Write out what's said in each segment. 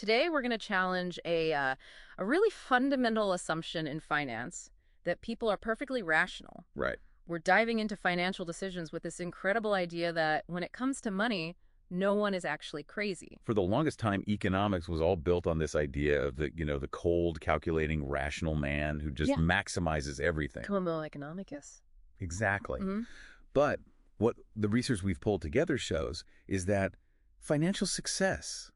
today we're going to challenge a really fundamental assumption in finance that people are perfectly rational. Right. We're diving into financial decisions with this incredible idea that when it comes to money, no one is actually crazy. For the longest time, economics was all built on this idea of the cold, calculating, rational man who just Yeah. maximizes everything. Homo economicus. Exactly. Hmm. But what the research we've pulled together shows is that financial success,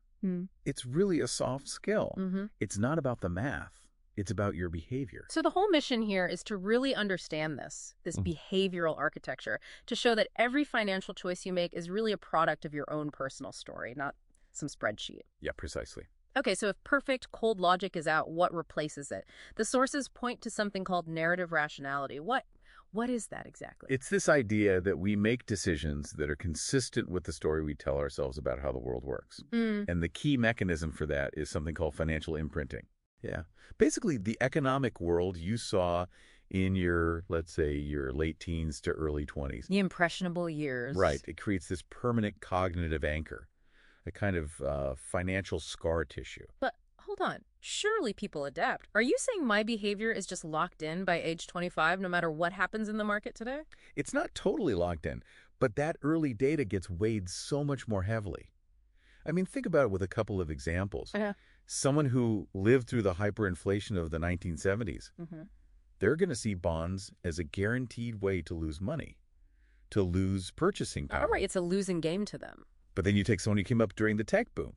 it's really a soft skill. Mm-hmm. It's not about the math. It's about your behavior. So the whole mission here is to really understand this behavioral architecture, to show that every financial choice you make is really a product of your own personal story, not some spreadsheet. Yeah, precisely. Okay, so if perfect cold logic is out, what replaces it? The sources point to something called narrative rationality. What is that exactly? It's this idea that we make decisions that are consistent with the story we tell ourselves about how the world works. And the key mechanism for that is something called financial imprinting. Yeah. Basically, the economic world you saw in your, let's say, your late teens to early 20s. The impressionable years. Right. It creates this permanent cognitive anchor, a kind of financial scar tissue. But hold on. Surely people adapt. Are you saying my behavior is just locked in by age 25 no matter what happens in the market today? It's not totally locked in, but that early data gets weighed so much more heavily. I mean, think about it with a couple of examples. Someone who lived through the hyperinflation of the 1970s, they're going to see bonds as a guaranteed way to lose money, to lose purchasing power. All right, it's a losing game to them. But then you take someone who came up during the tech boom.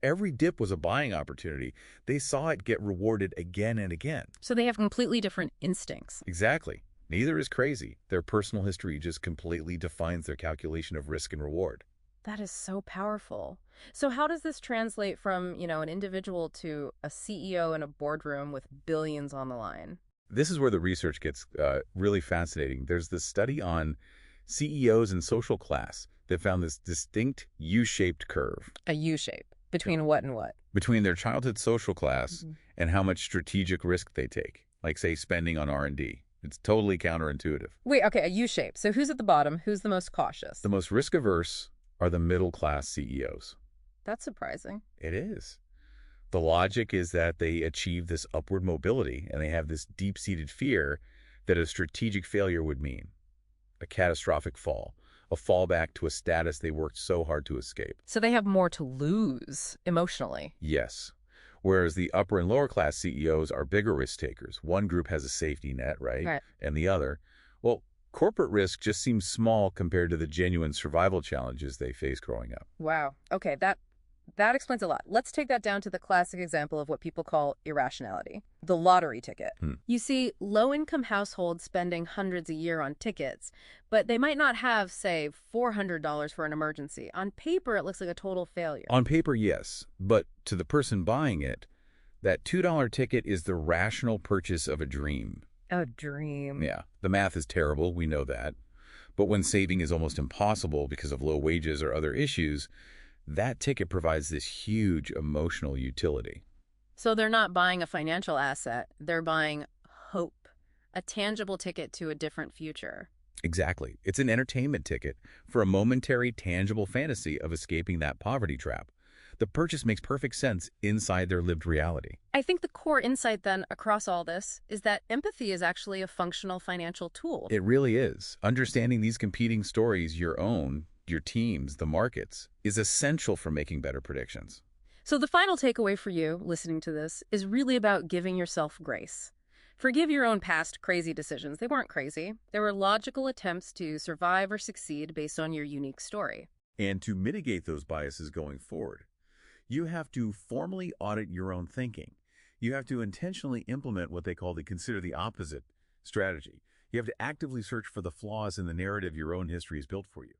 Every dip was a buying opportunity. They saw it get rewarded again and again. So they have completely different instincts. Exactly. Neither is crazy. Their personal history just completely defines their calculation of risk and reward. That is so powerful. So how does this translate from, an individual to a CEO in a boardroom with billions on the line? This is where the research gets really fascinating. There's this study on CEOs and social class that found this distinct U-shaped curve. A U-shape. Between what and what? Between their childhood social class and how much strategic risk they take, like, say, spending on R&D. It's totally counterintuitive. Wait, okay, a U-shape. So who's at the bottom? Who's the most cautious? The most risk-averse are the middle-class CEOs. That's surprising. It is. The logic is that they achieve this upward mobility, and they have this deep-seated fear that a strategic failure would mean a catastrophic fall, a fallback to a status they worked so hard to escape. So they have more to lose emotionally. Yes. Whereas the upper and lower class CEOs are bigger risk takers. One group has a safety net, right? And the other, well, corporate risk just seems small compared to the genuine survival challenges they face growing up. Wow. Okay, that explains a lot. Let's take that down to the classic example of what people call irrationality, the lottery ticket. You see, low-income households spending hundreds a year on tickets, but they might not have, say, $400 for an emergency. On paper, it looks like a total failure. On paper, yes. But to the person buying it, that $2 ticket is the rational purchase of a dream. A dream. Yeah. The math is terrible. We know that. But when saving is almost impossible because of low wages or other issues, that ticket provides this huge emotional utility. So they're not buying a financial asset. They're buying hope, a tangible ticket to a different future. Exactly. It's an entertainment ticket for a momentary, tangible fantasy of escaping that poverty trap. The purchase makes perfect sense inside their lived reality. I think the core insight then across all this is that empathy is actually a functional financial tool. It really is. Understanding these competing stories, your own, your team's, the markets, is essential for making better predictions. So the final takeaway for you listening to this is really about giving yourself grace. Forgive your own past crazy decisions. They weren't crazy. They were logical attempts to survive or succeed based on your unique story. And to mitigate those biases going forward, you have to formally audit your own thinking. You have to intentionally implement what they call the consider the opposite strategy. You have to actively search for the flaws in the narrative your own history has built for you.